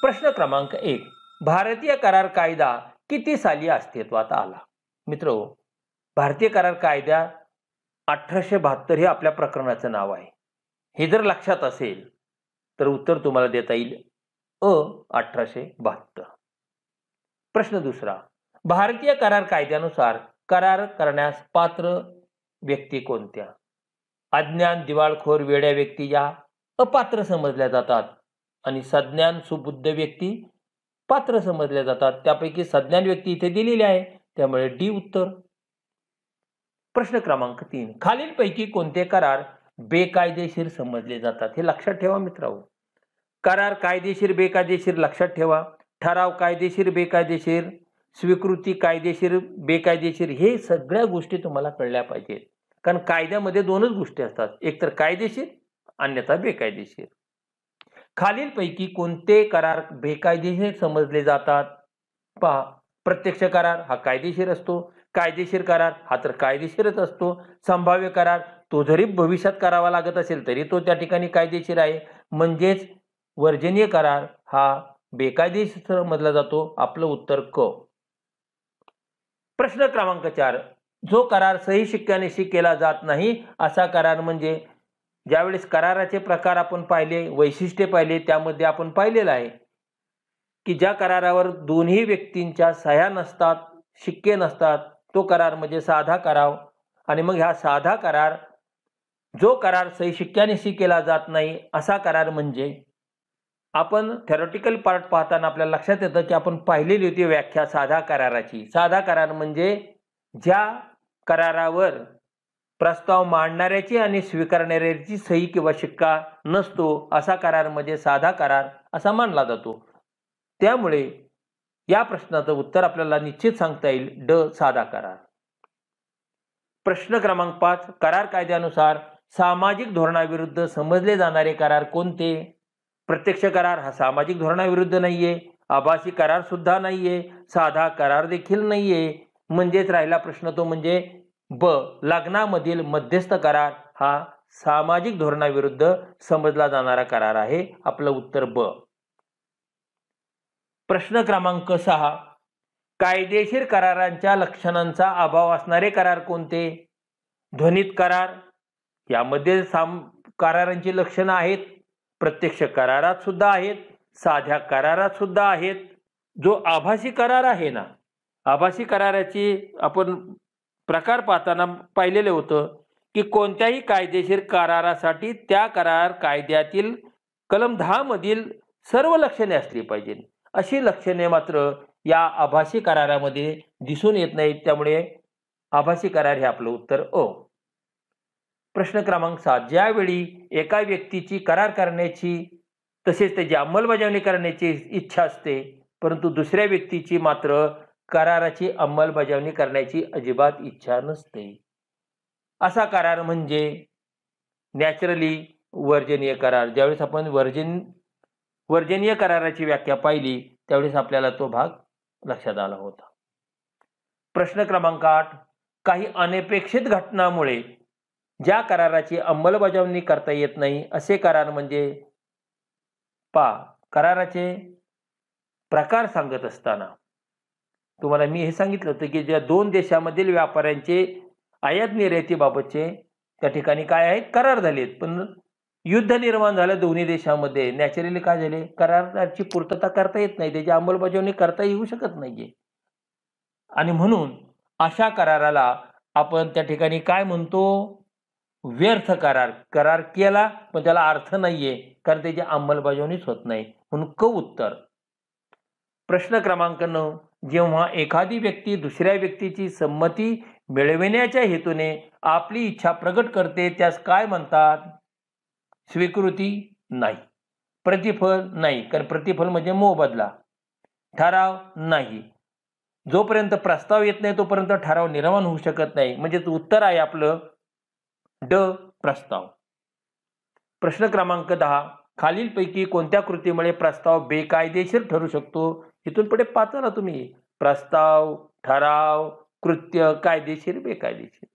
प्रश्न क्रमांक 1. भारतीय करार कायदा किती साली अस्तित्वात आला? मित्रो, भारतीय करार कायदा 1872 हे आपल्या प्रकरणाचं नाव आहे. हे जर लक्षात असेल तर उत्तर तुम्हाला देता येईल अ 1872. प्रश्न दुसरा. भारतीय करार कायद्यानुसार करार करण्यास पात्र व्यक्ती कोणत्या? अज्ञान, दिवाळखोर, वेड्या व्यक्ती या अपात्र समजल्या जातात आणि सज्ञान, सुबुद्ध व्यक्ती पात्र समजल्या जातात. त्यापैकी सज्ञान व्यक्ती इथे दिलेली आहे, त्यामुळे डी उत्तर. प्रश्न क्रमांक 3. खालीलपैकी कोणते करार बेकायदेशीर समजले जातात? हे लक्षात ठेवा मित्रांनो. करार कायदेशीर, बेकायदेशीर लक्षात ठेवा. ठराव कायदेशीर, बेकायदेशीर, स्वीकृती कायदेशीर, बेकायदेशीर, हे सगळ्या गोष्टी तुम्हाला कळल्या पाहिजेत. कारण कायद्यामध्ये दोनच गोष्टी असतात, एक तर कायदेशीर अन्यथा बेकायदेशीर. खालीलपैकी कोणते करार बेकायदेशीर समजले जातात? पहा, प्रत्यक्ष करार हा कायदेशीर असतो, कायदेशीर करार हा तर कायदेशीरच असतो, संभाव्य करार तो जरी भविष्यात करावा लागत असेल तरी तो त्या ठिकाणी कायदेशीर आहे, म्हणजेच वर्जनीय करार हा बेकायदेशीर समजला जातो. आपलं उत्तर क. प्रश्न क्रमांक 4. जो करार सही शिक्क्यानिशी केला जात नाही असा करार म्हणजे? ज्यावेळेस कराराचे प्रकार आपण पाहिले, वैशिष्ट्ये पाहिले, त्यामध्ये आपण पाहिलेलं आहे की ज्या करारावर दोन्ही व्यक्तींच्या सह्या नसतात, शिक्के नसतात, तो करार म्हणजे साधा करार. आणि मग हा साधा करार, जो करार सही शिक्क्यानिशी केला जात नाही असा करार म्हणजे? आपण थेरॉटिकल पार्ट पाहताना आपल्याला लक्षात येतं की आपण पाहिलेली होती व्याख्या साधा कराराची. साधा करार म्हणजे ज्या करारावर प्रस्ताव मांडणाऱ्याची आणि स्वीकारणाऱ्याची सही किंवा शिक्का नसतो असा करार म्हणजे साधा करार असा मानला जातो. त्यामुळे या प्रश्नाचं उत्तर आपल्याला निश्चित सांगता येईल ड साधा करार. प्रश्न क्रमांक 5. करार कायद्यानुसार सामाजिक धोरणाविरुद्ध समजले जाणारे करार कोणते? प्रत्यक्ष करार हा सामाजिक धोरणाविरुद्ध नाहीये, आभासी करार सुद्धा नाहीये, साधा करार देखील नाहीये, म्हणजेच राहिला प्रश्न तो म्हणजे ब. लग्नामधील मध्यस्थ करार हा सामाजिक धोरणाविरुद्ध समजला जाणारा करार आहे. आपलं उत्तर ब. प्रश्न क्रमांक 6. कायदेशीर करारांच्या लक्षणांचा अभाव असणारे करार कोणते? ध्वनित करार यामध्ये करारांची लक्षणं आहेत, प्रत्यक्ष करारात सुद्धा आहेत, साध्या करारात सुद्धा आहेत. जो आभासी करार आहे ना, आभासी कराराची आपण प्रकार पाहताना पाहिलेले होतं की कोणत्याही कायदेशीर करारासाठी त्या करार कायद्यातील कलम 10 मधील सर्व लक्षणे असली पाहिजे. अशी लक्षणे मात्र या आभासी करारामध्ये दिसून येत नाहीत, त्यामुळे आभासी करार हे आपलं उत्तर अ. प्रश्न क्रमांक 7. ज्यावेळी एका व्यक्तीची करार करण्याची तसेच त्याची अंमलबजावणी करण्याची इच्छा असते, परंतु दुसऱ्या व्यक्तीची मात्र कराराची अंमलबजावणी करण्याची अजिबात इच्छा नसते, असा करार म्हणजे नॅचरली वर्जनीय करार. ज्यावेळेस आपण वर्जनीय कराराची व्याख्या पाहिली त्यावेळेस आपल्याला तो भाग लक्षात आला होता. प्रश्न क्रमांक 8. काही अनपेक्षित घटनामुळे ज्या कराराची अंमलबजावणी करता येत नाही असे करार म्हणजे? कराराचे प्रकार सांगत असताना तुम्हाला मी हे सांगितलं होतं की ज्या दोन देशांमधील व्यापाऱ्यांचे आयात निर्यातीबाबतचे त्या ठिकाणी काय आहेत, करार झालेत, पण युद्ध निर्माण झालं दोन्ही देशांमध्ये. नॅचरली काय झाले, कराराची पूर्तता करता येत नाही, त्याची अंमलबजावणी करता येऊ शकत नाहीये, आणि म्हणून अशा कराराला आपण त्या ठिकाणी काय म्हणतो? व्यर्थ करार. करार केला पण त्याला अर्थ नाहीये, कारण त्याची अंमलबजावणीच होत नाही, म्हणून क उत्तर. प्रश्न क्रमांक 9. जेव्हा एखादी व्यक्ती दुसऱ्या व्यक्तीची संमती मिळविण्याच्या हेतूने आपली इच्छा प्रकट करते त्यास काय म्हणतात? स्वीकृती नाही, प्रतिफल नाही, कारण प्रतिफल म्हणजे मोबदला, ठराव नाही. जोपर्यंत प्रस्ताव येत नाही तोपर्यंत ठराव निर्माण होऊ शकत नाही, म्हणजे उत्तर आहे आपलं ड प्रस्ताव. प्रश्न क्रमांक 10. खालीलपैकी कोणत्या कृतीमुळे प्रस्ताव बेकायदेशीर ठरू शकतो? इथून पुढे पाहता ना तुम्ही, प्रस्ताव, ठराव, कृत्य, कायदेशीर, बेकायदेशीर.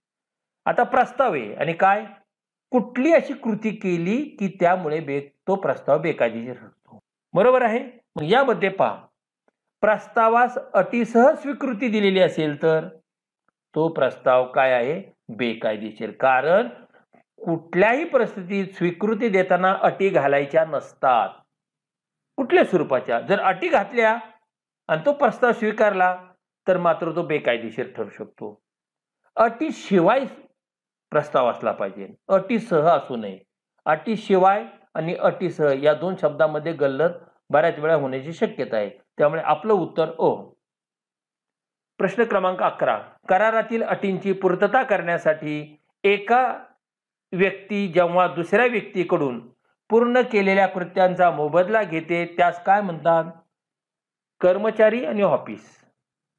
आता प्रस्ताव आहे आणि काय, कुठली अशी कृती केली की त्यामुळे तो प्रस्ताव बेकायदेशीर ठरतो. बरोबर आहे. मग यामध्ये पहा, प्रस्तावास अटीसह स्वीकृती दिलेली असेल तर तो प्रस्ताव काय आहे? बेकायदेशीर. कारण कुठल्याही परिस्थितीत स्वीकृती देताना अटी घालायच्या नसतात. कुठल्या स्वरूपाच्या? जर अटी घातल्या आणि तो प्रस्ताव स्वीकारला तर मात्र तो बेकायदेशीर ठरू शकतो. अटीशिवाय प्रस्ताव असला पाहिजे, अटीसह असू नये. अटीशिवाय आणि अटीसह या दोन शब्दांमध्ये गल्लत बऱ्याच वेळा होण्याची शक्यता आहे. त्यामुळे आपलं उत्तर ओ. प्रश्न क्रमांक 11. करारातील अटींची पूर्तता करण्यासाठी एका व्यक्ती जेव्हा दुसऱ्या व्यक्तीकडून पूर्ण केलेल्या कृत्यांचा मोबदला घेते त्यास काय म्हणतात? कर्मचारी आणि ऑफिस.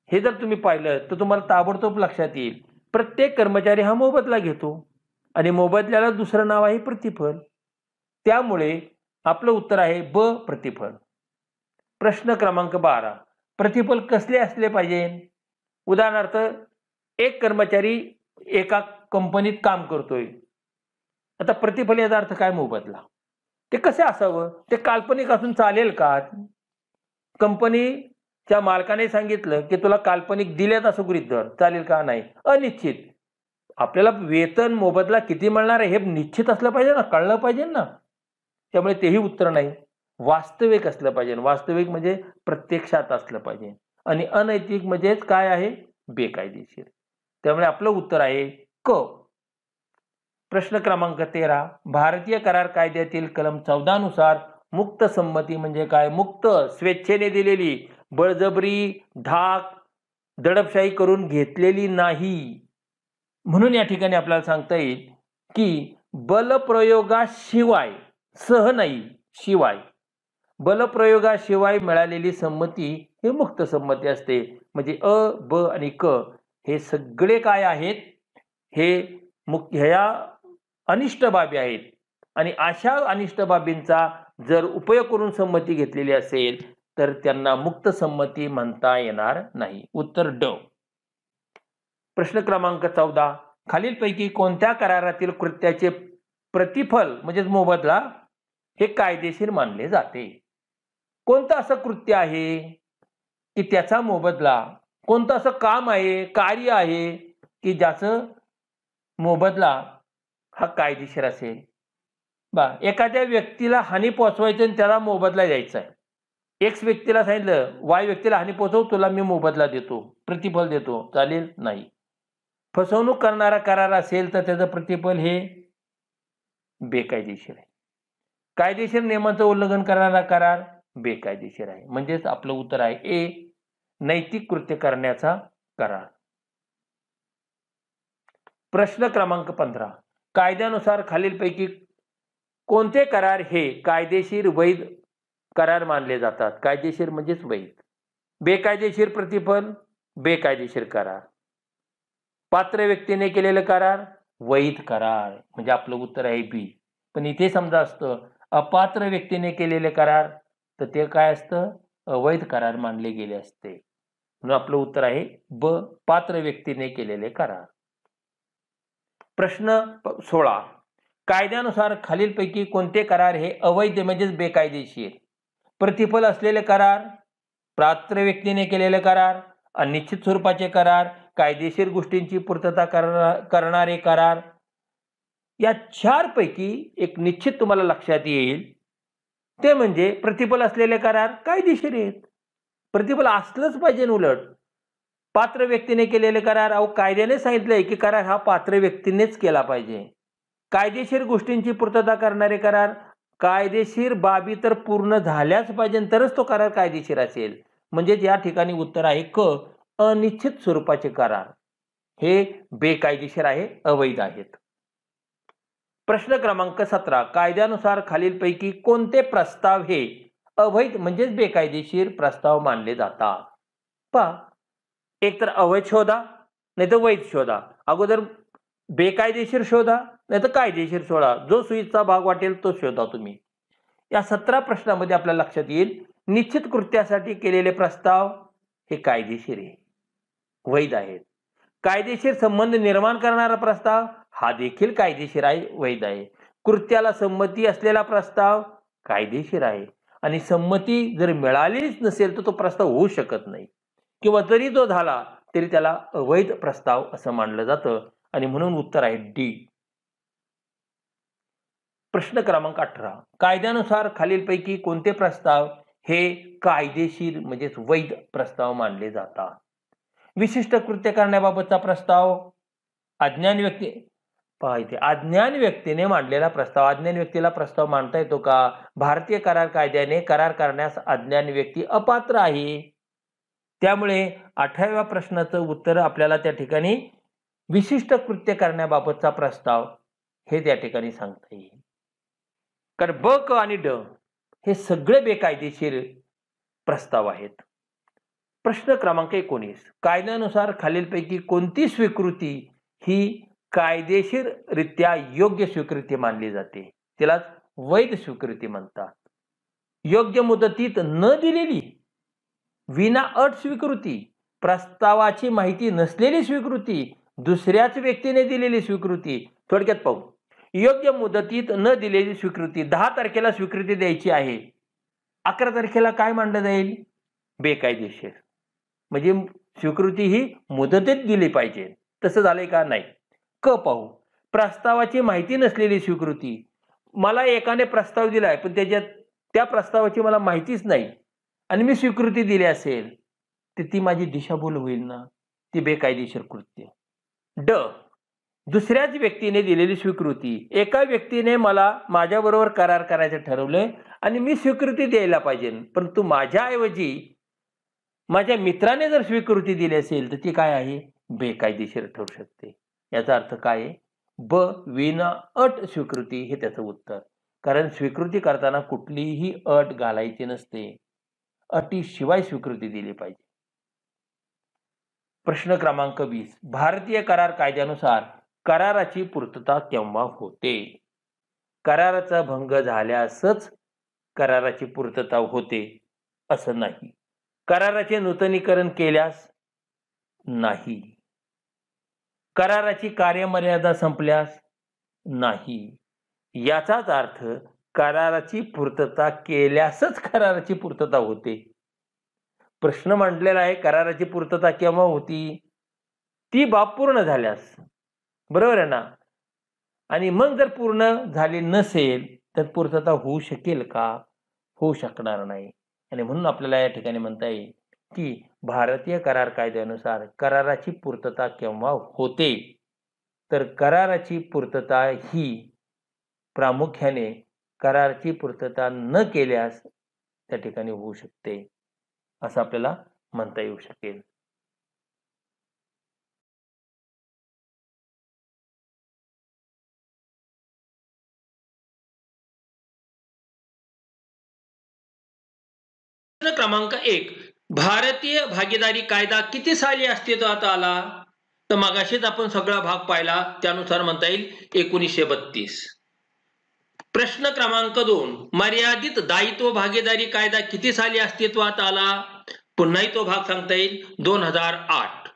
हे जर तुम्ही पाहिलं तर तुम्हाला ताबडतोब लक्षात येईल, प्रत्येक कर्मचारी हा मोबदला घेतो आणि मोबदल्याला दुसरं नाव आहे प्रतिफल. त्यामुळे आपलं उत्तर आहे ब, प्रतिफल. प्रश्न क्रमांक 12. प्रतिफल कसले असले पाहिजे? उदाहरणार्थ, एक कर्मचारी एका कंपनीत काम करतोय. आता प्रतिफल याचा अर्थ काय? मोबदला. ते कसे असावं? ते काल्पनिक असून चालेल का? कंपनीच्या मालकाने सांगितलं की तुला काल्पनिक दिलेत असं गृहीत धर, चालेल का? नाही. अनिश्चित. आपल्याला वेतन मोबदला किती मिळणार आहे हे निश्चित असलं पाहिजे ना, कळलं पाहिजे ना. त्यामुळे तेही उत्तर नाही. वास्तविक असलं पाहिजे. वास्तविक म्हणजे प्रत्यक्षात असलं पाहिजे. आणि अनैतिक म्हणजेच काय आहे? बेकायदेशीर. त्यामुळे आपलं उत्तर आहे क. प्रश्न क्रमांक 13. भारतीय करार कायद्यातील कलम 14 नुसार मुक्त संमती म्हणजे काय? मुक्त, स्वेच्छेने दिलेली, बळजबरी, धाक, दडपशाही करून घेतलेली नाही. म्हणून या ठिकाणी आपल्याला सांगता येईल की बलप्रयोगाशिवाय, सह नाही, शिवाय, बलप्रयोगाशिवाय मिळालेली संमती हे मुक्त संमती असते. म्हणजे अ, ब आणि क हे सगळे काय आहेत? हे ह्या अनिष्ट बाबी आहेत. आणि अशा अनिष्ट बाबींचा जर उपयोग करून संमती घेतलेली असेल तर त्यांना मुक्त संमती म्हणता येणार नाही. उत्तर ड. प्रश्न क्रमांक 14. खालीलपैकी कोणत्या करारातील कृत्याचे प्रतिफल म्हणजेच मोबदला हे कायदेशीर मानले जाते? कोणतं असं कृत्य आहे की त्याचा मोबदला, कोणतं असं काम आहे, कार्य आहे की ज्याचं मोबदला हा कायदेशीर असेल? एखाद्या व्यक्तीला हानी पोहोचवायची आणि त्याला मोबदला द्यायचा आहे. एक्स व्यक्तीला सांगितलं वाय व्यक्तीला हानी पोहोचव, तुला मी मोबदला देतो, प्रतिफल देतो, चालेल? नाही. फसवणूक करणारा करार असेल तर त्याचं प्रतिफल हे बेकायदेशीर आहे. कायदेशीर नियमांचं उल्लंघन करणारा करार बेकायदेशीर आहे. म्हणजेच आपलं उत्तर आहे ए, नैतिक कृत्य करण्याचा करार. प्रश्न क्रमांक 15. कायद्यानुसार खालीलपैकी कोणते करार हे कायदेशीर वैध करार मानले जातात? कायदेशीर म्हणजेच वैध. बेकायदेशीर प्रतिफल, बेकायदेशीर करार. पात्र व्यक्तीने केलेले करार वैध करार. म्हणजे आपलं उत्तर आहे बी. पण इथे समजा असतं अपात्र व्यक्तीने केलेले करार तर ते काय असतं? अवैध करार मानले गेले असते. म्हणून आपलं उत्तर आहे ब, पात्र व्यक्तीने केलेले करार. प्रश्न 16. कायद्यानुसार खालीलपैकी कोणते करार हे अवैध म्हणजेच बेकायदेशीर? प्रतिफल असलेले करार, पात्र व्यक्तीने केलेले करार, अनिश्चित स्वरूपाचे करार, कायदेशीर गोष्टींची पूर्तता करणारे करार. या 4 पैकी एक निश्चित तुम्हाला लक्षात येईल ते म्हणजे प्रतिफल असलेले करार कायदेशीर आहेत. प्रतिफल असलंच पाहिजे. उलट पात्र व्यक्तीने केलेले करार, अहो कायद्याने सांगितलंय की करार हा पात्र व्यक्तीनेच केला पाहिजे. कायदेशीर गोष्टींची पूर्तता करणारे करार, कायदेशीर बाबी तर पूर्ण झाल्याच पाहिजे तरच तो करार कायदेशीर असेल. म्हणजे या ठिकाणी उत्तर आहे क, अनिश्चित स्वरूपाचे करार हे बेकायदेशीर आहे, अवैध आहेत. प्रश्न क्रमांक 17. कायद्यानुसार खालीलपैकी कोणते प्रस्ताव हे अवैध म्हणजेच बेकायदेशीर प्रस्ताव मानले जातात? पहा, एक तर अवैध शोधा नाही तर वैध शोधा. अगोदर बेकायदेशीर शोधा नाही तर कायदेशीर शोधा. जो सुईचा भाग वाटेल तो शोधा तुम्ही. या 17 प्रश्नामध्ये आपल्या लक्षात येईल निश्चित कृत्यासाठी केलेले प्रस्ताव हे कायदेशीर आहे, वैध आहेत. कायदेशीर संबंध निर्माण करणारा प्रस्ताव हा देखील कायदेशीर आहे, वैध आहे. कृत्याला संमती असलेला प्रस्ताव कायदेशीर आहे आणि संमती जर मिळालीच नसेल तर तो प्रस्ताव होऊ शकत नाही, किंवा जरी तो झाला तरी त्याला अवैध प्रस्ताव असं मानलं जातं. आणि म्हणून उत्तर आहे डी. प्रश्न क्रमांक 18. कायद्यानुसार खालीलपैकी कोणते प्रस्ताव हे कायदेशीर म्हणजेच वैध प्रस्ताव मानले जातात? विशिष्ट कृत्य करण्याबाबतचा प्रस्ताव, अज्ञान व्यक्ती अज्ञान व्यक्तीने मांडलेला प्रस्ताव. अज्ञान व्यक्तीला प्रस्ताव मांडता येतो का? भारतीय करार कायद्याने करार करण्यास अज्ञान व्यक्ती अपात्र आहे. त्यामुळे 18व्या प्रश्नाचं उत्तर आपल्याला त्या ठिकाणी विशिष्ट कृत्य करण्याबाबतचा प्रस्ताव हे त्या ठिकाणी सांगता येईल. कारण ब, क आणि ड हे सगळे बेकायदेशीर प्रस्ताव आहेत. प्रश्न क्रमांक 19. कायद्यानुसार खालीलपैकी कोणती स्वीकृती ही कायदेशीररित्या योग्य स्वीकृती मानली जाते? तिलाच वैध स्वीकृती म्हणतात. योग्य मुदतीत न दिलेली, विना अट स्वीकृती, प्रस्तावाची माहिती नसलेली स्वीकृती, दुसऱ्याच व्यक्तीने दिलेली स्वीकृती. थोडक्यात पाहू. योग्य मुदतीत न दिलेली स्वीकृती. 10 तारखेला स्वीकृती द्यायची आहे, 11 तारखेला काय मानलं जाईल? बेकायदेशीर. म्हणजे स्वीकृती ही मुदतीत दिली पाहिजे. तसं झालंय का? नाही. क पाहू. प्रस्तावाची माहिती नसलेली स्वीकृती. मला एकाने प्रस्ताव दिलाय पण त्या प्रस्तावाची मला माहितीच नाही आणि मी स्वीकृती दिली असेल तर ती माझी दिशाभूल होईल ना, ती बेकायदेशीर कृत्य. ड. दुसऱ्याच व्यक्तीने दिलेली स्वीकृती. एका व्यक्तीने मला माझ्याबरोबर करार करायचं ठरवलंय आणि मी स्वीकृती द्यायला पाहिजे, परंतु माझ्याऐवजी माझ्या मित्राने जर स्वीकृती दिली असेल तर ती काय आहे? बेकायदेशीर ठरू शकते. याचा अर्थ काय आहे? ब, विना अट स्वीकृती हे त्याचं उत्तर. कारण स्वीकृती करताना कुठलीही अट घालायची नसते, अटीशिवाय स्वीकृती दिली पाहिजे. प्रश्न क्रमांक 20. भारतीय करार कायद्यानुसार कराराची पूर्तता केव्हा होते? कराराचा भंग झाल्यासच कराराची पूर्तता होते असं नाही. कराराचे नूतनीकरण केल्यास नाही. कराराची कार्यमर्यादा संपल्यास नाही. याचाच अर्थ कराराची पूर्तता केल्यासच कराराची पूर्तता होते. प्रश्न मांडलेला आहे कराराची पूर्तता केव्हा होती? ती बाब पूर्ण झाल्यास. बरोबर आहे ना? आणि मग जर पूर्ण झाली नसेल तर पूर्तता होऊ शकेल का? होऊ शकणार नाही. आणि म्हणून आपल्याला या ठिकाणी म्हणता येईल की भारतीय करार कायद्यानुसार कराराची पूर्तता केव्हा होते? तर कराराची पूर्तता ही प्रामुख्याने कराराची पूर्तता न केल्यास त्या ठिकाणी होऊ शकते असं आपल्याला म्हणता येऊ शकेल. प्रश्न क्रमांक 1. भारतीय भागीदारी कायदा किती साली अस्तित्वात आला? तर मगाशीच आपण सगळा भाग पाहिला, त्यानुसार म्हणता येईल 1932. प्रश्न क्रमांक 2. मर्यादित दायित्व भागीदारी कायदा किती साली अस्तित्वात आला? पुन्हाही तो भाग सांगता येईल 2008.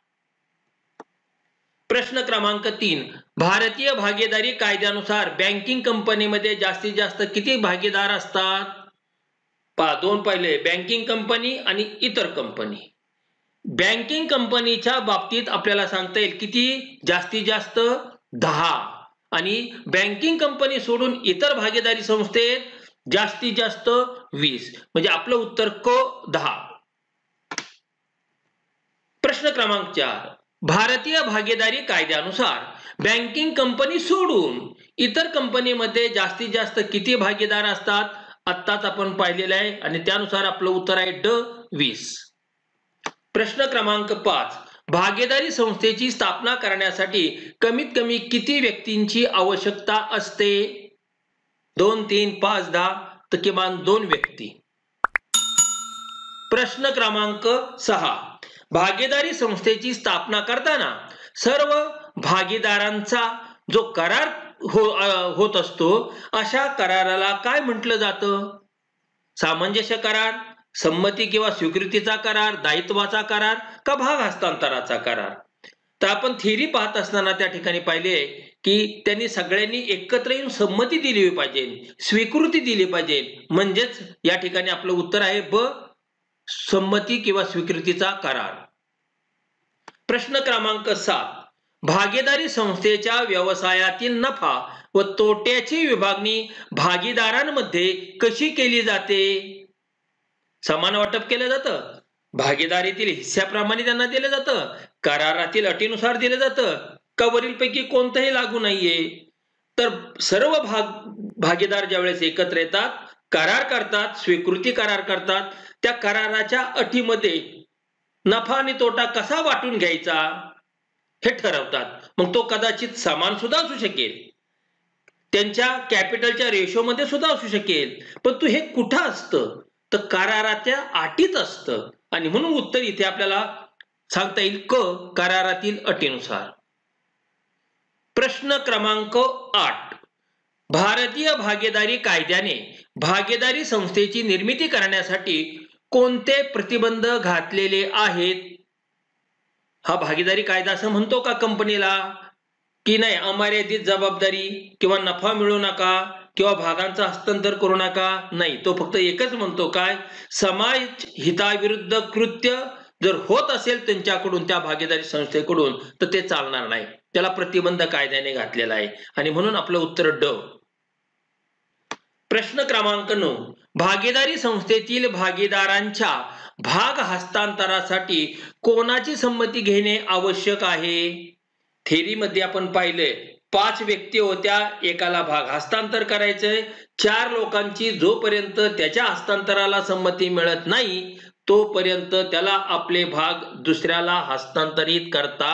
प्रश्न क्रमांक 3. भारतीय भागीदारी कायद्यानुसार बँकिंग कंपनीमध्ये जास्तीत जास्त किती भागीदार असतात? दोन पहिले, बँकिंग कंपनी आणि इतर कंपनी. बँकिंग कंपनीच्या बाबतीत आपल्याला सांगता येईल किती? जास्तीत जास्त 10. आणि बँकिंग कंपनी सोडून इतर भागीदारी संस्थेत जास्तीत जास्त 20. म्हणजे आपलं उत्तर क 10. प्रश्न क्रमांक 4. भारतीय भागीदारी कायद्यानुसार बँकिंग कंपनी सोडून इतर कंपनीमध्ये जास्तीत जास्त किती भागीदार असतात? आत्ताच आपण पाहिलेलं आहे आणि त्यानुसार आपलं उत्तर आहे ड 20. प्रश्न क्रमांक 5. भागीदारी संस्थेची स्थापना करण्यासाठी कमीत कमी किती व्यक्तींची आवश्यकता असते? 2, 3, 5, 10 तर किमान 2 व्यक्ती. प्रश्न क्रमांक 6. भागीदारी संस्थेची स्थापना करताना सर्व भागीदारांचा जो करार होत असतो अशा कराराला काय म्हटलं जातं? सामंजस्य करार, संमती किंवा स्वीकृतीचा करार, दायित्वाचा करार का भाग हस्तांतराचा करार? तर आपण थिअरी पाहत असताना त्या ठिकाणी पाहिले की त्यांनी सगळ्यांनी एकत्र येऊन संमती दिली पाहिजे, स्वीकृती दिली पाहिजे. म्हणजेच या ठिकाणी आपलं उत्तर आहे ब, संमती किंवा स्वीकृतीचा करार. प्रश्न क्रमांक 7, भागीदारी संस्थेच्या व्यवसायातील नफा व तोट्याची विभागणी भागीदारांमध्ये कशी केली जाते? समान वाटप केलं जातं, भागीदारीतील हिस्स्याप्रमाणे त्यांना दिलं जातं, करारातील अटीनुसार दिलं जातं, का वरीलपैकी कोणतंही लागू नाहीये? तर सर्व भागीदार ज्यावेळेस एकत्र येतात, करार करतात, स्वीकृती करार करतात, त्या कराराच्या अटीमध्ये नफा आणि तोटा कसा वाटून घ्यायचा हे ठरवतात. मग तो कदाचित समान सुद्धा असू शकेल, त्यांच्या कॅपिटलच्या रेशोमध्ये सुद्धा असू शकेल, पण तू हे कुठं असतं तर कराराच्या अटीत असतं. आणि म्हणून उत्तर इथे आपल्याला सांगता येईल क, करारातील अटीनुसार. प्रश्न क्रमांक 8, भारतीय भागीदारी कायद्याने भागीदारी संस्थेची निर्मिती करण्यासाठी कोणते प्रतिबंध घातलेले आहेत? हा भागीदारी कायदा असं म्हणतो का कंपनीला की नाही अमर्यादित जबाबदारी किंवा नफा मिळवू नका किंवा भागांचं हस्तांतर करू नका? नाही, तो फक्त एकच म्हणतो काय, समाज हिताविरुद्ध कृत्य जर होत असेल त्यांच्याकडून, त्या भागीदारी संस्थेकडून, तर ते चालणार नाही. त्याला प्रतिबंध कायद्याने घातलेला आहे आणि म्हणून आपलं उत्तर ड. प्रश्न क्रमांक 9, भागीदारी संस्थेतील भागीदारांच्या भाग हस्तांतरासाठी कोणाची संमती घेणे आवश्यक आहे? थेरीमध्ये आपण पाहिले 5 व्यक्ती होत्या, एकाला भाग हस्तांतर करायचंय. 4 लोकांची जोपर्यंत त्याच्या हस्तांतराला संमती मिळत नाही तोपर्यंत त्याला आपले भाग दुसऱ्याला हस्तांतरित करता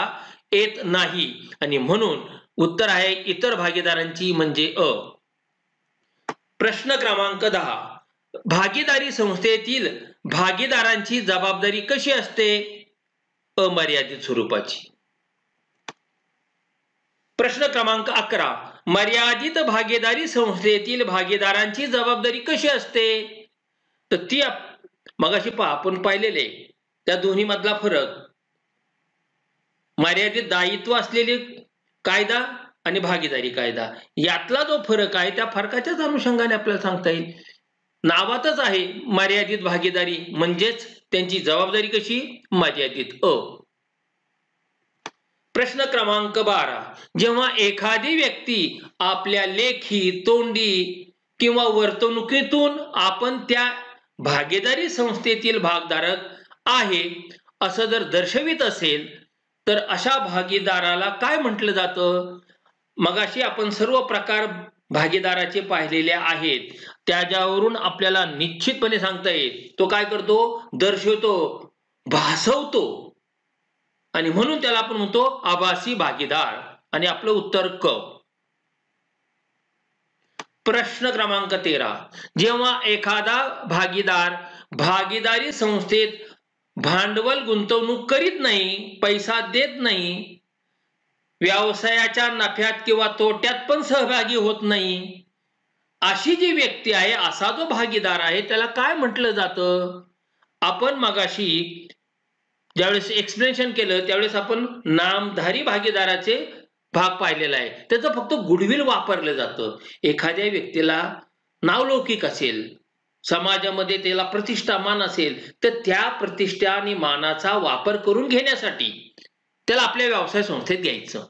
येत नाही आणि म्हणून उत्तर आहे इतर भागीदारांची म्हणजे अ. प्रश्न क्रमांक 10, भागीदारी संस्थेतील भागीदारांची जबाबदारी कशी असते? अमर्यादित स्वरूपाची. प्रश्न क्रमांक 11, मर्यादित भागीदारी संस्थेतील भागीदारांची जबाबदारी कशी असते? तर ती मगाशी आपण पाहिलेले त्या दोन्ही मधला फरक, मर्यादित दायित्व असलेले कायदा आणि भागीदारी कायदा, यातला जो फरक आहे त्या फरकाच्याच अनुषंगाने आपल्याला सांगता येईल. नावातच आहे मर्यादित भागीदारी, म्हणजेच त्यांची जबाबदारी कशी मर्यादित अ. प्रश्न क्रमांक 12, जेव्हा एखादी व्यक्ती आपल्या लेखी, तोंडी किंवा वर्तणुकीतून आपण त्या भागीदारी संस्थेतील भागधारक आहे असं जर दर्शवित असेल तर अशा भागीदाराला काय म्हटलं जातं? मगाशी आपण सर्व प्रकार भागीदाराचे पाहिलेले आहेत, त्याच्यावरून आपल्याला निश्चितपणे सांगता येईल तो काय करतो, दर्शवतो, भासवतो आणि म्हणून त्याला आपण म्हणतो आभासी भागीदार आणि आपलं उत्तर क. प्रश्न क्रमांक 13, जेव्हा एखादा भागीदार भागीदारी संस्थेत भांडवल गुंतवणूक करीत नाही, पैसा देत नाही, व्यवसायाच्या नफ्यात किंवा तोट्यात पण सहभागी होत नाही, अशी जी व्यक्ती आहे, असा जो भागीदार आहे त्याला काय म्हटलं जातं? आपण मगाशी ज्यावेळेस एक्सप्लेनेशन केलं त्यावेळेस आपण नामधारी भागीदाराचे भाग पाहिलेला आहे. त्याचं फक्त गुडविल वापरलं जातं. एखाद्या व्यक्तीला नावलौकिक असेल, समाजामध्ये त्याला प्रतिष्ठा मान असेल, तर त्या प्रतिष्ठा आणि मानाचा वापर करून घेण्यासाठी त्याला आपल्या व्यवसाय संस्थेत घ्यायचं.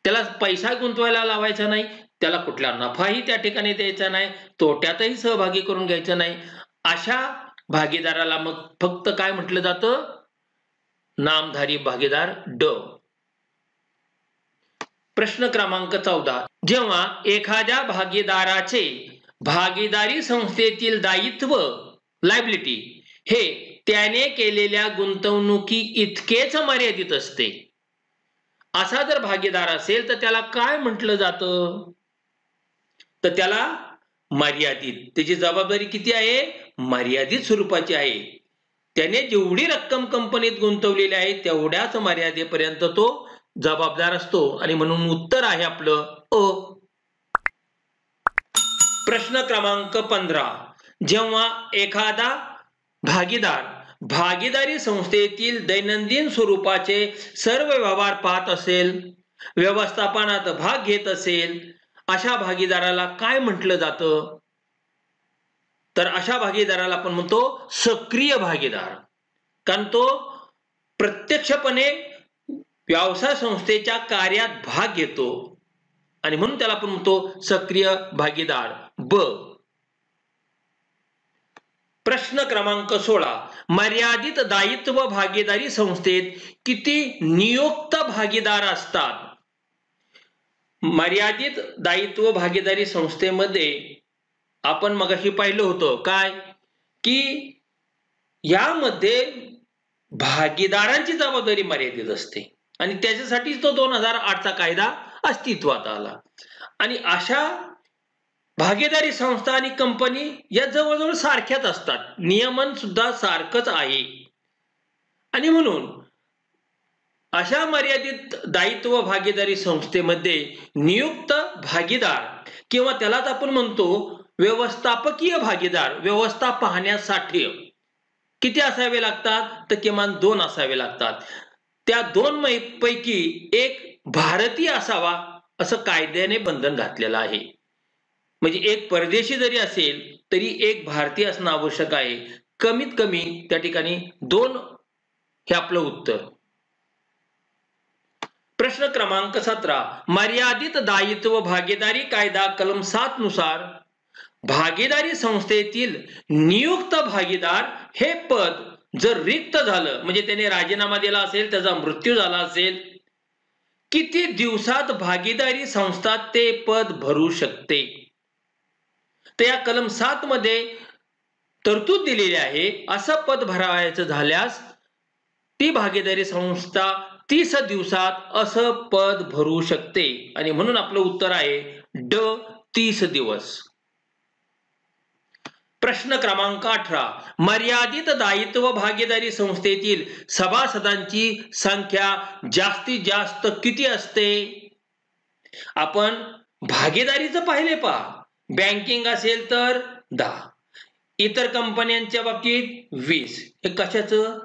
त्याला पैसा गुंतवायला लावायचा नाही, त्याला कुठला नफाही त्या ठिकाणी द्यायचा नाही, तोट्यातही सहभागी करून घ्यायचा नाही. अशा भागीदाराला मग फक्त काय म्हटलं जातं? नामधारी भागीदार ड. प्रश्न क्रमांक 14, जेव्हा एखाद्या भागीदाराचे भागीदारी संस्थेतील दायित्व लायबिलिटी हे त्याने केलेल्या गुंतवणुकी इतकेच मर्यादित असते, असा जर भागीदार असेल तर त्याला काय म्हटलं जातं? तर त्याला मर्यादित, त्याची जबाबदारी किती आहे? मर्यादित स्वरूपाची आहे. त्याने जेवढी रक्कम कंपनीत गुंतवलेली आहे तेवढ्याच मर्यादेपर्यंत तो जबाबदार असतो आणि म्हणून उत्तर आहे आपलं अ. प्रश्न क्रमांक 15, जेव्हा एखादा भागीदार भागीदारी संस्थेतील दैनंदिन स्वरूपाचे सर्व व्यवहार पाहत असेल व्यवस्थापनात भाग घेत असेल अशा भागीदाराला काय म्हटलं जातं? तर अशा भागीदाराला आपण म्हणतो सक्रिय भागीदार. कारण तो प्रत्यक्षपणे व्यवसाय संस्थेच्या कार्यात भाग घेतो आणि म्हणून त्याला आपण म्हणतो सक्रिय भागीदार. ब. प्रश्न क्रमांक 16. मर्यादित दायित्व भागीदारी संस्थेत किती नियुक्त भागीदार असतात? मर्यादित दायित्व भागीदारी संस्थेमध्ये आपण मगाशी पाहिलं होतं काय, की यामध्ये भागीदारांची जबाबदारी मर्यादित असते आणि त्याच्यासाठीच तो 2008चा कायदा अस्तित्वात आला. आणि अशा भागीदारी संस्था आणि कंपनी या जवळजवळ सारख्याच असतात, नियमन सुद्धा सारखंच आहे. आणि म्हणून अशा मर्यादित दायित्व भागीदारी संस्थेमध्ये नियुक्त भागीदार किंवा त्यालाच आपण म्हणतो व्यवस्थापकीय भागीदार, व्यवस्था पाहण्यासाठी किती असावे लागतात? तर किमान 2 असावे लागतात. त्या 2 पैकी एक भारतीय असावा असं कायद्याने बंधन घातलेलं आहे. म्हणजे एक परदेशी जरी असेल तरी एक भारतीय असणं आवश्यक आहे. कमीत कमी त्या ठिकाणी 2 हे आपलं उत्तर. प्रश्न क्रमांक 17. मर्यादित दायित्व भागीदारी कायदा कलम 7 नुसार भागीदारी संस्थेतील नियुक्त भागीदार हे पद जर रिक्त झालं, म्हणजे त्याने राजीनामा दिला असेल, त्याचा मृत्यू झाला असेल, किती दिवसात भागीदारी संस्था ते पद भरू शकते? तर या कलम 7 मध्ये तरतूद दिलेली आहे. असं पद भरायचं झाल्यास ती भागीदारी संस्था 30 दिवसात असं पद भरू शकते आणि म्हणून आपलं उत्तर आहे ड. 30 दिवस. प्रश्न क्रमांक 18. मर्यादित दायित्व भागीदारी संस्थेतील सभासदांची संख्या जास्तीत जास्त किती असते? आपण भागीदारीचं पाहिले पहा. बँकिंग असेल तर 10, इतर कंपन्यांच्या बाबतीत 20. हे कशाचं?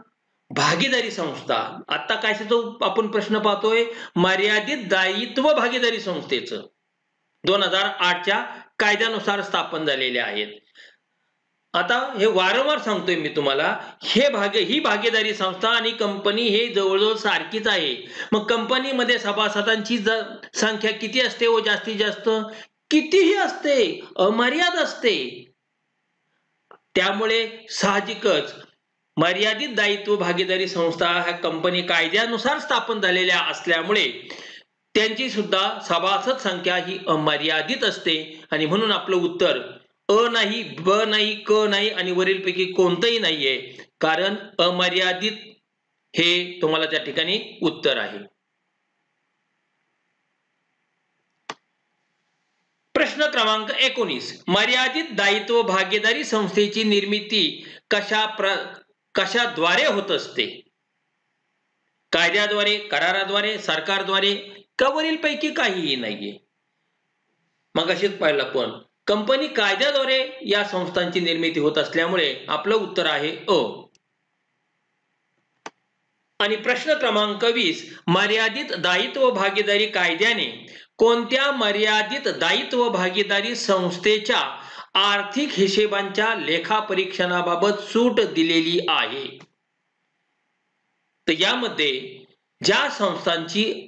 भागीदारी संस्था. आता कशाचा आपण प्रश्न पाहतोय? मर्यादित दायित्व भागीदारी संस्थेचं 2008च्या कायद्यानुसार स्थापन झालेले आहेत. आता हे वारंवार सांगतोय मी तुम्हाला, ही भागीदारी संस्था आणि कंपनी हे जवळजवळ सारखीच आहे. मग कंपनीमध्ये सभासदांची संख्या किती असते व जास्तीत जास्त? कितीही असते, अमर्याद असते. त्यामुळे साहजिकच मर्यादित दायित्व भागीदारी संस्था ह्या कंपनी कायद्यानुसार स्थापन झालेल्या असल्यामुळे त्यांची सुद्धा सभासद संख्या ही अमर्यादित असते आणि म्हणून आपलं उत्तर अ नाही, ब नाही, क नाही आणि वरीलपैकी कोणतंही नाहीये, कारण अमर्यादित हे तुम्हाला त्या ठिकाणी उत्तर आहे. प्रश्न क्रमांक 19. मर्यादित दायित्व भागीदारी संस्थेची निर्मिती कशाद्वारे होत असते? कायद्याद्वारे, कराराद्वारे, सरकारद्वारे का वरीलपैकी काहीही नाहीये? मग अशीच पाहिलं पण कंपनी कायद्याद्वारे या संस्थांची निर्मिती होत असल्यामुळे आपलं उत्तर आहे अ. आणि प्रश्न क्रमांक 20. मर्यादित दायित्व भागीदारी कायद्याने कोणत्या मर्यादित दायित्व भागीदारी संस्थेच्या आर्थिक हिशेबांच्या लेखापरीक्षणाबाबत सूट दिलेली आहे? तर यामध्ये ज्या संस्थांची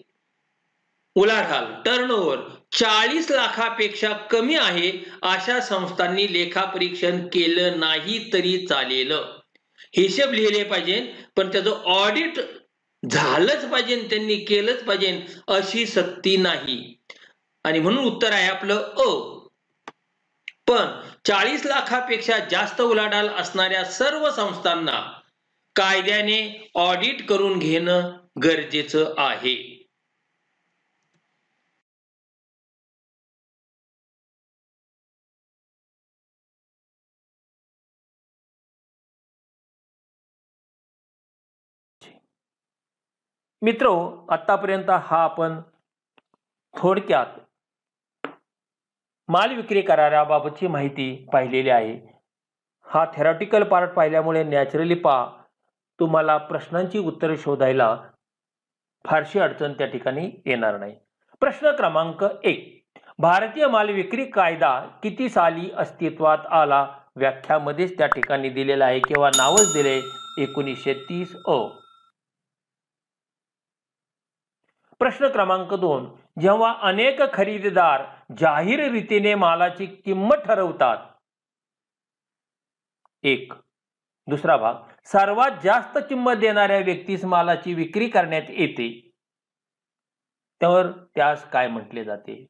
उलाढाल टर्नओव्हर 40 लाखापेक्षा कमी आहे अशा संस्थांनी लेखापरीक्षण केलं नाही तरी चालेल. हिशेब लिहिले पाहिजे पण त्याचं ऑडिट झालंच पाहिजे, त्यांनी केलंच पाहिजे अशी सक्ती नाही आणि म्हणून उत्तर आहे आपलं अ. पण 40 लाखापेक्षा जास्त उलाढाल असणाऱ्या सर्व संस्थांना कायद्याने ऑडिट करून घेणं गरजेचं आहे. मित्रो, आतापर्यंत हा आपण थोडक्यात माल विक्री कराराबाबतची माहिती पाहिलेली आहे. हा थेरॉटिकल पार्ट पाहिल्यामुळे नॅचरली तुम्हाला प्रश्नांची उत्तरे शोधायला फारशी अडचण त्या ठिकाणी येणार नाही. प्रश्न क्रमांक 1, भारतीय माल विक्री कायदा किती साली अस्तित्वात आला? व्याख्यामध्येच त्या ठिकाणी दिलेला आहे किंवा नावच दिले 1930 अ. प्रश्न क्रमांक 2, जेव्हा अनेक खरेदीदार जाहीर रीतीने मालाची किंमत ठरवतात. 1. दुसरा भाग, सर्वात जास्त किंमत देणाऱ्या व्यक्तीस मालाची विक्री करण्यात येते, तर त्यास काय म्हटले जाते?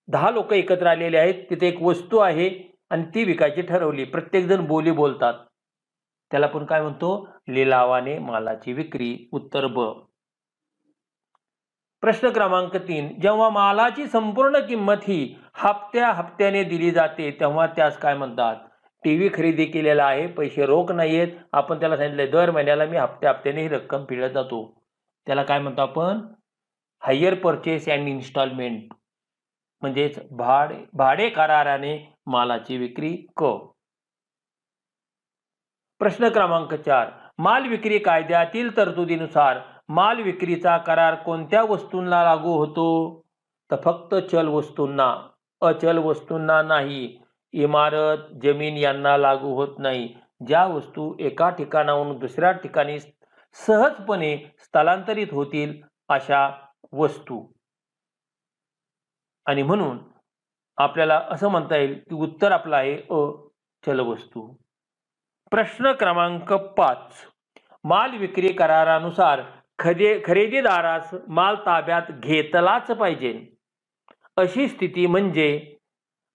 10 लोक एकत्र आलेले आहेत, तिथे एक वस्तू आहे आणि ती विकायची ठरवली. प्रत्येक जण बोली बोलतात, त्याला आपण काय म्हणतो? लिलावाने मालाची विक्री. उत्तर ब. प्रश्न क्रमांक 3, जेव्हा मालाची संपूर्ण किंमत ही हप्त्याने दिली जाते तेव्हा त्यास काय म्हणतात? टीव्ही खरेदी केलेला आहे, पैसे रोख नाहीयेत, आपण त्याला सांगितले दर महिन्याला मी हप्त्याने ही रक्कम फेडत जातो, त्याला काय म्हणतो आपण? हायर परचेस अँड इन्स्टॉलमेंट, म्हणजेच भाडे कराराने मालाची विक्री. क. प्रश्न क्रमांक 4, माल विक्री कायद्यातील तरतुदीनुसार माल विक्रीचा करार कोणत्या वस्तूंना लागू होतो? तर फक्त चल वस्तूंना, अचल वस्तूंना नाही. इमारत, जमीन यांना लागू होत नाही. ज्या वस्तू एका ठिकाणाहून दुसऱ्या ठिकाणी सहजपणे स्थलांतरित होतील अशा वस्तू. आणि म्हणून आपल्याला असं म्हणता येईल की उत्तर आपलं आहे अ, चल वस्तू. प्रश्न क्रमांक 5, माल विक्री करारानुसार खरेदीदारास माल ताब्यात घेतलाच पाहिजे अशी स्थिती म्हणजे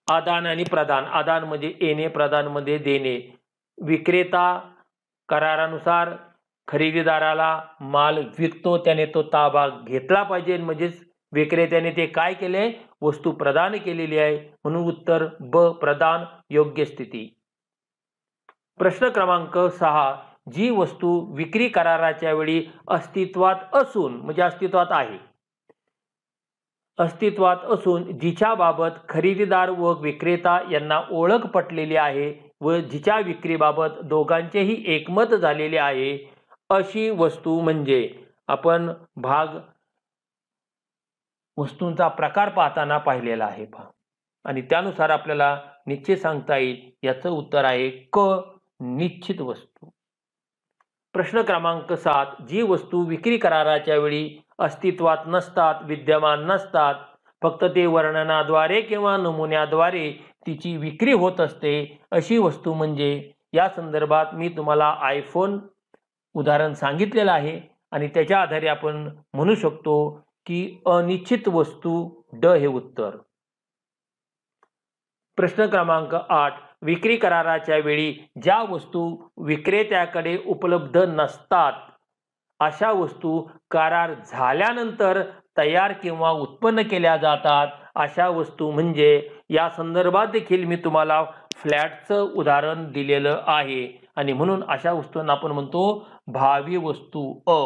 आदान आणि प्रदान. आदान म्हणजे येणे, प्रदान म्हणजे देणे. विक्रेता करारानुसार खरेदीदाराला माल विकतो, त्याने तो ताबा घेतला पाहिजे, म्हणजेच विक्रेत्याने ते काय केले? वस्तू प्रदान केलेली आहे, म्हणून उत्तर ब, प्रदान योग्य स्थिती. प्रश्न क्रमांक 6, जी वस्तू विक्री कराराच्या वेळी अस्तित्वात असून, म्हणजे अस्तित्वात आहे, अस्तित्वात असून जिच्या बाबत खरेदीदार व विक्रेता यांना ओळख पटलेली आहे व जिच्या विक्रीबाबत दोघांचेही एकमत झालेले आहे अशी वस्तू म्हणजे, आपण भाग वस्तूंचा प्रकार पाहताना पाहिलेला आहे पहा, आणि त्यानुसार आपल्याला निश्चित सांगता येईल. याचं उत्तर आहे क, निश्चित वस्तू. प्रश्न क्रमांक 7, जी वस्तू विक्री कराराच्या वेळी अस्तित्वात नसतात, विद्यमान नसतात, फक्त ते वर्णनाद्वारे किंवा नमुन्याद्वारे तिची विक्री होत असते अशी वस्तू म्हणजे. या संदर्भात मी तुम्हाला आयफोन उदाहरण सांगितलेलं आहे आणि त्याच्या आधारे आपण म्हणू शकतो की अनिश्चित वस्तू, ड हे उत्तर. प्रश्न क्रमांक 8, विक्री कराराच्या वेळी ज्या वस्तू विक्रेत्याकडे उपलब्ध नसतात अशा वस्तू करार झाल्यानंतर तयार किंवा उत्पन्न केल्या जातात अशा वस्तू म्हणजे. या संदर्भात देखील मी तुम्हाला फ्लॅटचं उदाहरण दिलेलं आहे आणि म्हणून अशा वस्तूंना आपण म्हणतो भावी वस्तू अ.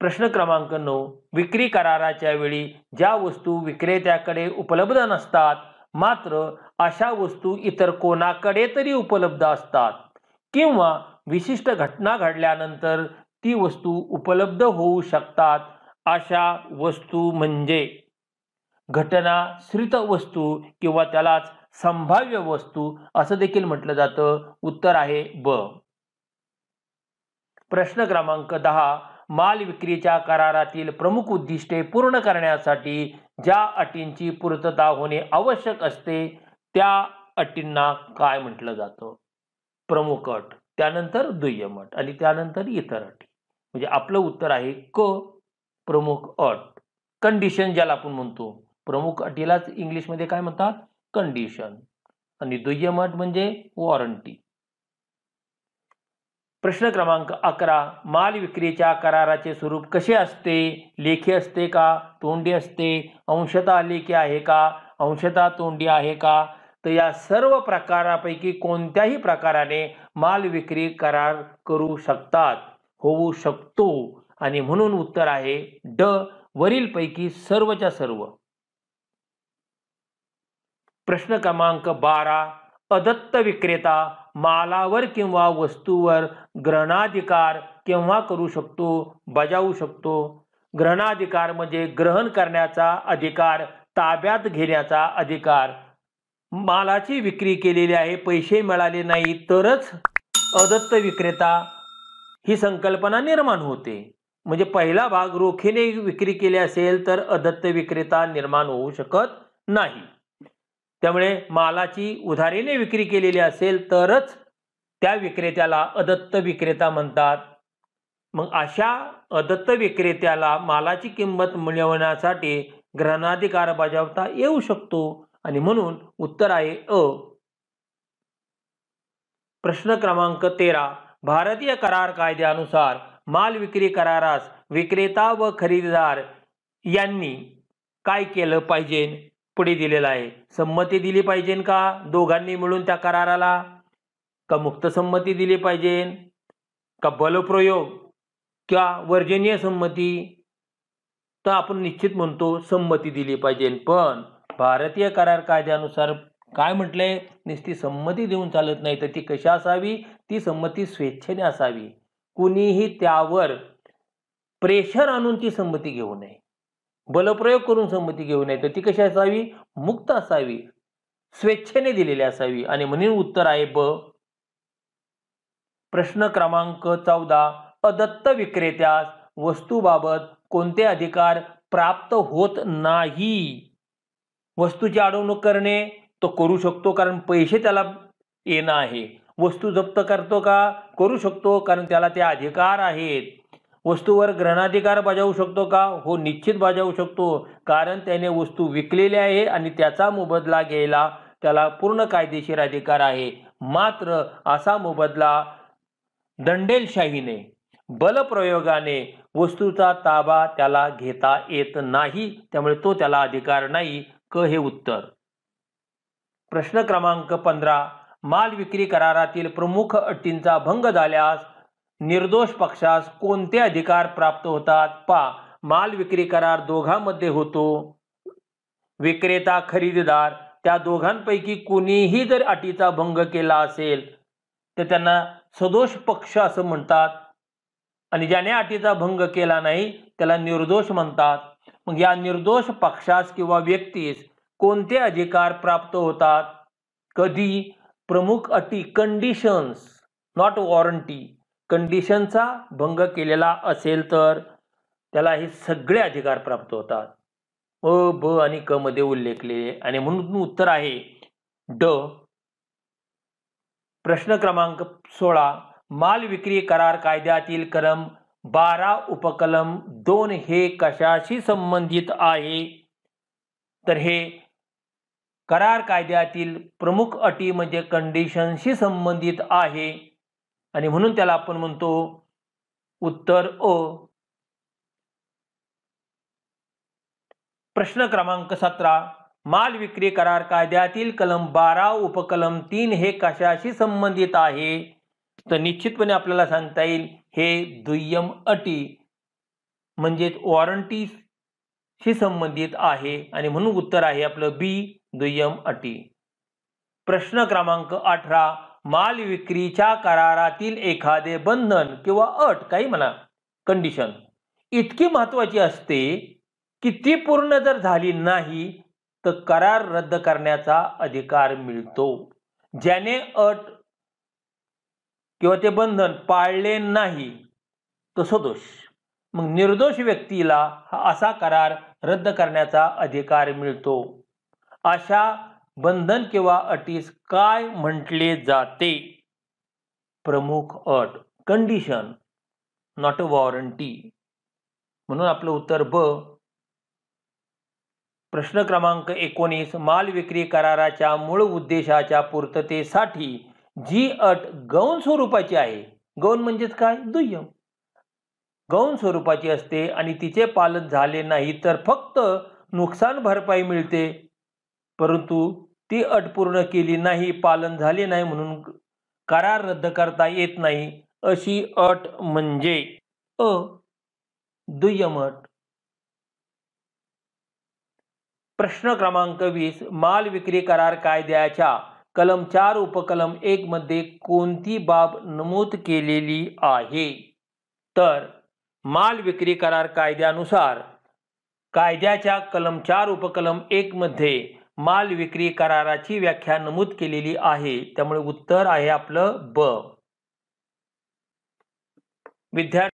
प्रश्न क्रमांक 9, विक्री कराराच्या वेळी ज्या वस्तू विक्रेत्याकडे उपलब्ध नसतात मात्र अशा वस्तू इतर कोणाकडे तरी उपलब्ध असतात किंवा विशिष्ट घटना घडल्यानंतर ती वस्तू उपलब्ध होऊ शकतात अशा वस्तू म्हणजे घटनाश्रित वस्तू किंवा त्यालाच संभाव्य वस्तू असं देखील म्हटलं जातं. उत्तर आहे ब. प्रश्न क्रमांक 10, माल विक्रीच्या करारातील प्रमुख उद्दिष्टे पूर्ण करण्यासाठी ज्या अटींची पूर्तता होणे आवश्यक असते त्या अटींना काय म्हटलं जातं? प्रमुख अट, त्यानंतर दुय्यम अट आणि त्यानंतर इतर अटी. म्हणजे आपलं उत्तर आहे क, प्रमुख अट. कंडिशन ज्याला आपण म्हणतो, प्रमुख अटीलाच इंग्लिशमध्ये काय म्हणतात? कंडिशन. आणि दुय्यम अट म्हणजे वॉरंटी. प्रश्न क्रमांक 11, माल विक्रीच्या कराराचे स्वरूप कसे असते? लेखी असते का, तोंडी असते, अंशतः लेखी आहे का, अंशतः तोंडी आहे का? तर या सर्व प्रकारापैकी कोणत्याही प्रकाराने माल विक्री करार करू शकतात, होऊ शकतो, आणि म्हणून उत्तर आहे ड, वरीलपैकी सर्वच्या सर्व. प्रश्न क्रमांक 12, अदत्त विक्रेता मालावर किंवा वस्तूवर ग्रहणाधिकार केव्हा करू शकतो, बजावू शकतो? ग्रहणाधिकार म्हणजे ग्रहण करण्याचा अधिकार, ताब्यात घेण्याचा अधिकार. मालाची विक्री केलेली आहे, पैसे मिळाले नाही तरच अदत्त विक्रेता ही संकल्पना निर्माण होते. म्हणजे पहिला भाग रोखीने विक्री केली असेल तर अदत्त विक्रेता निर्माण होऊ शकत नाही. त्यामुळे मालाची उधारीने विक्री केलेली असेल तरच त्या विक्रेत्याला अदत्त विक्रेता म्हणतात. मग अशा अदत्त विक्रेत्याला मालाची किंमत मिळवण्यासाठी ग्रहणाधिकार बजावता येऊ शकतो आणि म्हणून उत्तर आहे अ. प्रश्न क्रमांक 13. भारतीय करार कायद्यानुसार माल विक्री करारास विक्रेता व खरेदीदार यांनी काय केलं पाहिजे? पुढे दिलेलं आहे. संमती दिली पाहिजे का दोघांनी मिळून त्या कराराला? का मुक्त संमती दिली पाहिजे? का बलप्रयोग किंवा वर्जनीय संमती? तर आपण निश्चित म्हणतो संमती दिली पाहिजे. पण भारतीय करार कायद्यानुसार काय म्हटलंय? नुसती संमती देऊन चालत नाही, तर ती कशी असावी? ती संमती स्वेच्छेने असावी. कुणीही त्यावर प्रेशर आणून ती संमती घेऊ नये, बलप्रयोग करून संमती घेऊ नये. तर ती कशी असावी? मुक्त असावी, स्वेच्छेने दिलेली असावी आणि म्हणून उत्तर आहे ब. प्रश्न क्रमांक 14. अदत्त विक्रेत्यास वस्तूबाबत कोणते अधिकार प्राप्त होत नाही? वस्तूची अडवणूक करणे तो करू शकतो, कारण पैसे त्याला येणं आहे. वस्तू जप्त करतो का? करू शकतो, कारण त्याला ते अधिकार आहेत. वस्तूवर ग्रहणाधिकार बजावू शकतो का? हो, निश्चित बजावू शकतो, कारण त्याने वस्तू विकलेली आहे आणि त्याचा मोबदला घ्यायला त्याला पूर्ण कायदेशीर अधिकार आहे. मात्र असा मोबदला दंडेलशाहीने, बलप्रयोगाने वस्तूचा ताबा त्याला घेता येत नाही. त्यामुळे तो त्याला अधिकार नाही. क हे उत्तर. प्रश्न क्रमांक 15. माल विक्री करारातील प्रमुख अटींचा भंग झाल्यास निर्दोष पक्षास कोणते अधिकार प्राप्त होतात? पा. माल विक्री करार दोघांमध्ये होतो, विक्रेता खरेदीदार, त्या दोघांपैकी कुणीही जर अटीचा भंग केला असेल तर त्यांना सदोष पक्ष असं म्हणतात, आणि ज्याने अटीचा भंग केला नाही त्याला निर्दोष म्हणतात. मग या निर्दोष पक्षास किंवा व्यक्तीस कोणते अधिकार प्राप्त होतात? कधी? प्रमुख अटी, कंडिशन्स, नॉट वॉरंटी. कंडिशनचा भंग केलेला असेल तर त्याला हे सगळे अधिकार प्राप्त होतात. अ, ब आणि क मध्ये उल्लेखलेले, आणि म्हणून उत्तर आहे ड. प्रश्न क्रमांक 16. माल विक्री करार कायद्यातील कलम 12 उपकलम 2 हे कशाशी संबंधित आहे? तर हे करार कायद्यातील प्रमुख अटी म्हणजे कंडिशनशी संबंधित आहे आणि म्हणून त्याला आपण म्हणतो उत्तर अ. प्रश्न क्रमांक 17. माल विक्री करार कायद्यातील कलम 12 उपकलम 3 हे कशाशी संबंधित आहे? तर निश्चितपणे आपल्याला सांगता येईल हे दुय्यम अटी म्हणजेच वॉरंटीशी संबंधित आहे आणि म्हणून उत्तर आहे आपलं बी, दुय्यम अटी. प्रश्न क्रमांक 18. माल विक्रीच्या करारातील एखादे बंधन किंवा अट, काही म्हणा, कंडिशन इतकी महत्वाची असते की ती पूर्ण जर झाली नाही तर करार रद्द करण्याचा अधिकार मिळतो. ज्याने अट किंवा ते बंधन पाळले नाही तो सदोष. मग निर्दोष व्यक्तीला असा करार रद्द करण्याचा अधिकार मिळतो. अशा बंधन किंवा अटीस काय म्हटले जाते? प्रमुख अट, कंडिशन, नॉट वॉरंटी. म्हणून आपलं उत्तर ब. प्रश्न क्रमांक 19. माल विक्री कराराच्या मूळ उद्देशाच्या पूर्ततेसाठी जी अट गौण स्वरूपाची आहे, गौण म्हणजेच काय? दुय्यम, गौण स्वरूपाची असते आणि तिचे पालन झाले नाही तर फक्त नुकसान भरपाई मिळते, परंतु ती अट पूर्ण केली नाही, पालन झाले नाही म्हणून करार रद्द करता येत नाही. अशी अट म्हणजे अ, दुय्यम अट. प्रश्न क्रमांक 20. माल विक्री करार कायद्याच्या कलम 4 उपकलम 1 मध्ये कोणती बाब नमूद केलेली आहे? तर माल विक्री करार कायद्यानुसार कायद्याच्या कलम 4 उपकलम 1 मध्ये माल विक्री कराराची व्याख्या नमूद केलेली आहे. त्यामुळे उत्तर आहे आपलं ब. विद्यार्थी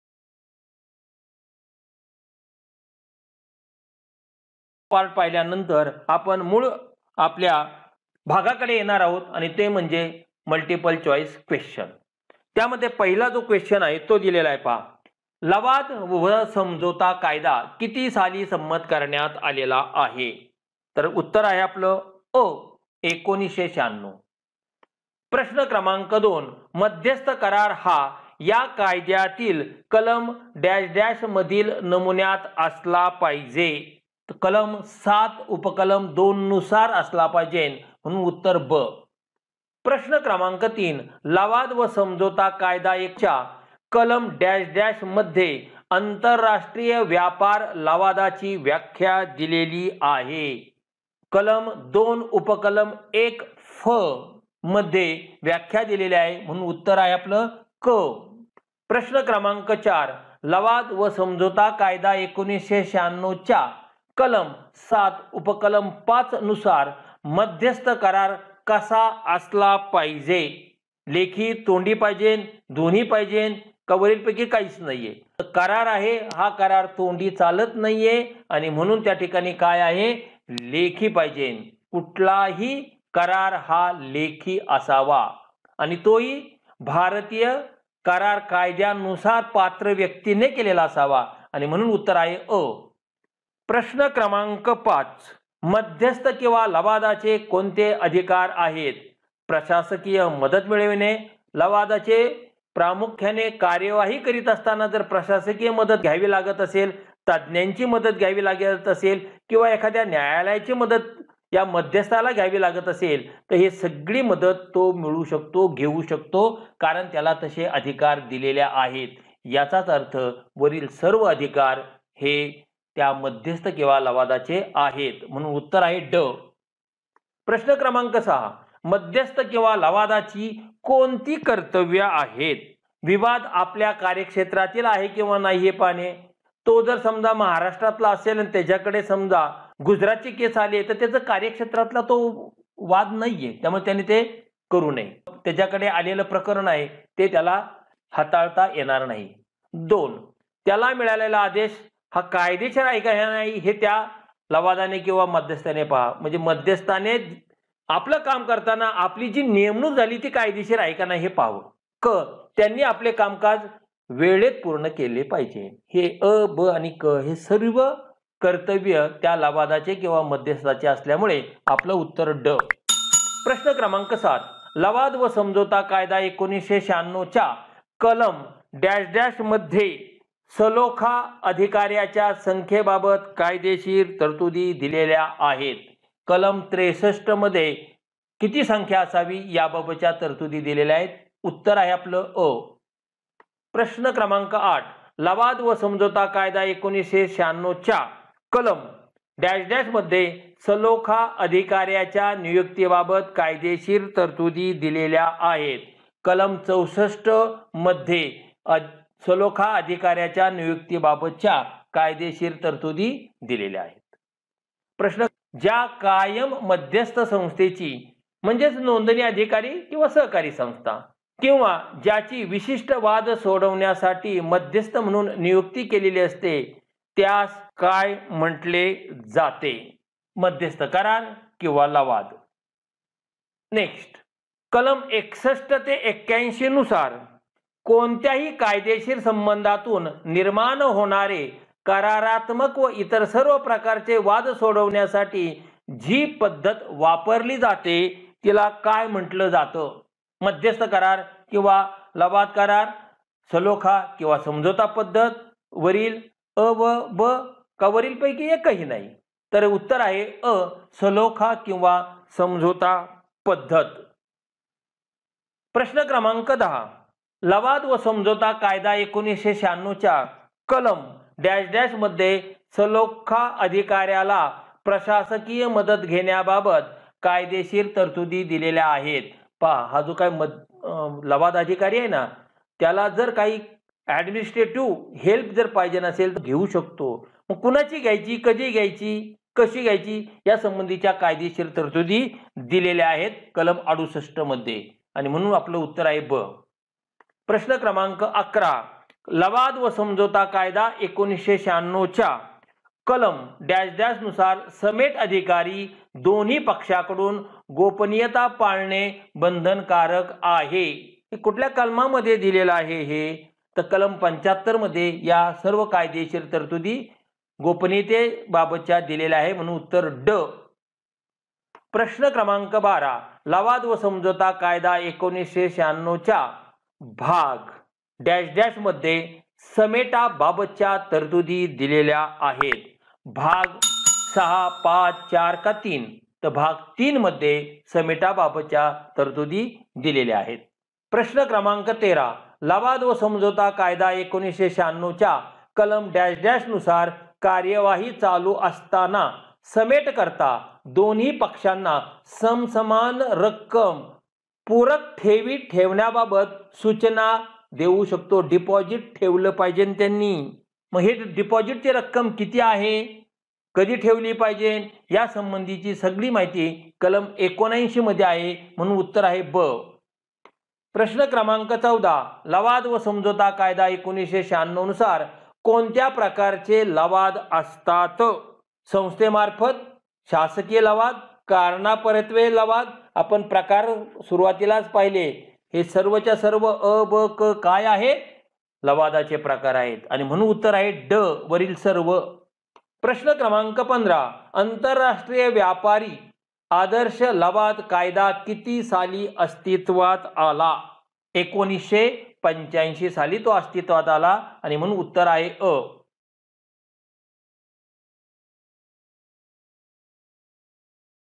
पार्ट पाहिल्यानंतर आपण मूळ आपल्या भागाकडे येणार आहोत आणि ते म्हणजे मल्टिपल चॉईस क्वेश्चन. त्यामध्ये पहिला जो क्वेश्चन आहे तो दिलेला आहे पहा. लवाद व समझोता कायदा किती साली संमत करण्यात आलेला आहे? तर उत्तर आहे आपलं अ 1996. प्रश्न क्रमांक 2 मध्यस्थ करार हा या कायद्यातील कलम डॅश डॅश मधील नमुन्यात असला पाहिजे. कलम 7 उपकलम 2 नुसार असला पाहिजे म्हणून उत्तर ब. प्रश्न क्रमांक 3 लवाद व समझोता कायदा 1 च्या कलम डॅश डॅश मध्ये आंतरराष्ट्रीय व्यापार लवादाची व्याख्या दिलेली आहे. कलम 2 उपकलम 1 फ मध्ये व्याख्या दिलेली आहे म्हणून उत्तर आहे आपलं क. प्रश्न क्रमांक 4 लवाद व समझोता कायदा 1996 च्या कलम 7 उपकलम 5 नुसार मध्यस्थ करार कसा असला पाहिजे? लेखी, तोंडी पाहिजे, दोन्ही पाहिजे का वरीलपैकी काहीच नाहीये? करार आहे, हा करार तोंडी चालत नाहीये आणि म्हणून त्या ठिकाणी काय आहे? लेखी पाहिजे. कुठलाही करार हा लेखी असावा आणि तोही भारतीय करार कायद्यानुसार पात्र व्यक्तीने केलेला असावा आणि म्हणून उत्तर आहे अ. प्रश्न क्रमांक 5 मध्यस्थ किंवा लवादाचे कोणते अधिकार आहेत? प्रशासकीय मदत मिळविणे. लवादाचे प्रामुख्याने कार्यवाही करीत असताना जर प्रशासकीय मदत घ्यावी लागत असेल, तज्ज्ञांची मदत घ्यावी लागत असेल किंवा एखाद्या न्यायालयाची मदत या मध्यस्थाला घ्यावी लागत असेल तर हे सगळी मदत तो मिळू शकतो, घेऊ शकतो, कारण त्याला तसे अधिकार दिलेले आहेत. याचाच अर्थ वरील सर्व अधिकार हे त्या मध्यस्थ किंवा लवादाचे आहेत म्हणून उत्तर आहे ड. प्रश्न क्रमांक 6 मध्यस्थ किंवा लवादाची कोणती कर्तव्य आहेत? विवाद आपल्या कार्यक्षेत्रातील आहे किंवा नाही हे पाहणे. तो जर समजा महाराष्ट्रातला असेल आणि त्याच्याकडे समजा गुजरातची केस आली तर त्याचं कार्यक्षेत्रातला तो वाद नाहीये, त्यामुळे त्याने ते करू नये. त्याच्याकडे आलेलं प्रकरण आहे ते त्याला हाताळता येणार नाही. 2 त्याला मिळालेला आदेश हा कायदेशीर आहे का नाही हे त्या लवादाने किंवा मध्यस्थाने पहा. म्हणजे मध्यस्थाने आपलं काम करताना आपली जी नेमणूक झाली ती कायदेशीर आहे का नाही हे पाहावं. क त्यांनी आपले कामकाज वेळेत पूर्ण केले पाहिजे. हे अ, ब आणि क हे सर्व कर्तव्य त्या लवादाचे किंवा मध्यस्थाचे असल्यामुळे आपलं उत्तर ड. प्रश्न क्रमांक 7 लवाद व समझोता कायदा 1996 च्या कलम डॅश डॅश मध्ये सलोखा अधिकाऱ्याच्या संख्येबाबत कायदेशीर तरतुदी दिलेल्या आहेत. कलम 63 मध्ये किती संख्या असावी याबाबतच्या तरतुदी दिलेल्या आहेत. उत्तर आहे आपलं अ. प्रश्न क्रमांक 8 लवाद व समझोता कायदा 1996 च्या कलम डॅश डॅश मध्ये सलोखा अधिकाऱ्याच्या नियुक्तीबाबत कायदेशीर तरतुदी दिलेल्या आहेत. कलम 64 मध्ये सलोखा अधिकाऱ्याच्या नियुक्तीबाबतच्या कायदेशीर तरतुदी दिलेल्या आहेत. प्रश्न ज्या कायम मध्यस्थ संस्थेची म्हणजेच नोंदणी अधिकारी किंवा सहकारी संस्था किंवा ज्याची विशिष्ट वाद सोडवण्यासाठी मध्यस्थ म्हणून नियुक्ती केलेली असते त्यास काय म्हटले जाते? मध्यस्थ करार किंवा लवाद. नेक्स्ट कलम 61 ते 81 नुसार कोणत्याही कायदेशीर संबंधातून निर्माण होणारे करारात्मक व इतर सर्व प्रकारचे वाद सोडवण्यासाठी जी पद्धत वापरली जाते तिला काय म्हटलं जातं? मध्यस्थ करार किंवा लवाद करार, सलोखा किंवा समझोता पद्धत, वरील अ व ब का वरीलपैकी एकही नाही? तर उत्तर आहे अ सलोखा किंवा समझोता पद्धत. प्रश्न क्रमांक 10 लवाद व समझोता कायदा 1996 च्या कलम डॅश डॅश मध्ये सलोखा अधिकाऱ्याला प्रशासकीय मदत घेण्याबाबत कायदेशीर तरतुदी दिलेल्या आहेत. पहा, हा जो काय लवाद अधिकारी आहे ना, त्याला जर काही ॲडमिनिस्ट्रेटिव्ह हेल्प जर पाहिजे नसेल तर घेऊ शकतो. मग कुणाची घ्यायची, कधी घ्यायची, कशी घ्यायची या संबंधीच्या कायदेशीर तरतुदी दिलेल्या आहेत कलम 68 मध्ये. आणि म्हणून आपलं उत्तर आहे ब. प्रश्न क्रमांक 11. लवाद व समझोता कायदा 1996च्या कलम डॅश डॅश नुसार समेट अधिकारी दोन्ही पक्षाकडून गोपनीयता पाळणे बंधनकारक आहे. हे कुठल्या कलमामध्ये दिलेलं आहे? हे तर कलम 75 मध्ये या सर्व कायदेशीर तरतुदी गोपनीयतेबाबतच्या दिलेल्या आहे. म्हणून उत्तर ड. प्रश्न क्रमांक 12. लवाद व समझोता कायदा 1996च्या भाग डॅश डॅश मध्ये समेटाबाबतच्या तरतुदी दिलेल्या आहेत. भाग 6, 5, 4 का 3? तर भाग 3 मध्ये समेटाबाबतच्या तरतुदी दिलेल्या आहेत. प्रश्न क्रमांक 13. लवाद व समझोता कायदा 1996च्या कलम डॅश डॅश नुसार कार्यवाही चालू असताना समेट करता दोन्ही पक्षांना समसमान रक्कम पूरक ठेवी ठेवण्याबाबत सूचना देऊ शकतो. डिपॉझिट ठेवलं पाहिजे त्यांनी. मग हे डिपॉझिटची रक्कम किती आहे, कधी ठेवली पाहिजे या संबंधीची सगळी माहिती कलम 79 मध्ये आहे. म्हणून उत्तर आहे ब. प्रश्न क्रमांक 14. लवाद व समझोता कायदा 1996 नुसार कोणत्या प्रकारचे लवाद असतात? संस्थेमार्फत, शासकीय लवाद, कारणापरत्वे लवाद. आपण प्रकार सुरुवातीलाच पाहिले. हे सर्वच्या सर्व अ, ब, क काय आहे? लवादाचे प्रकार आहेत. आणि म्हणून उत्तर आहे ड वरील सर्व. प्रश्न क्रमांक 15. आंतरराष्ट्रीय व्यापारी आदर्श लवाद कायदा किती साली अस्तित्वात आला? 1985 साली तो अस्तित्वात आला. आणि म्हणून उत्तर आहे अ.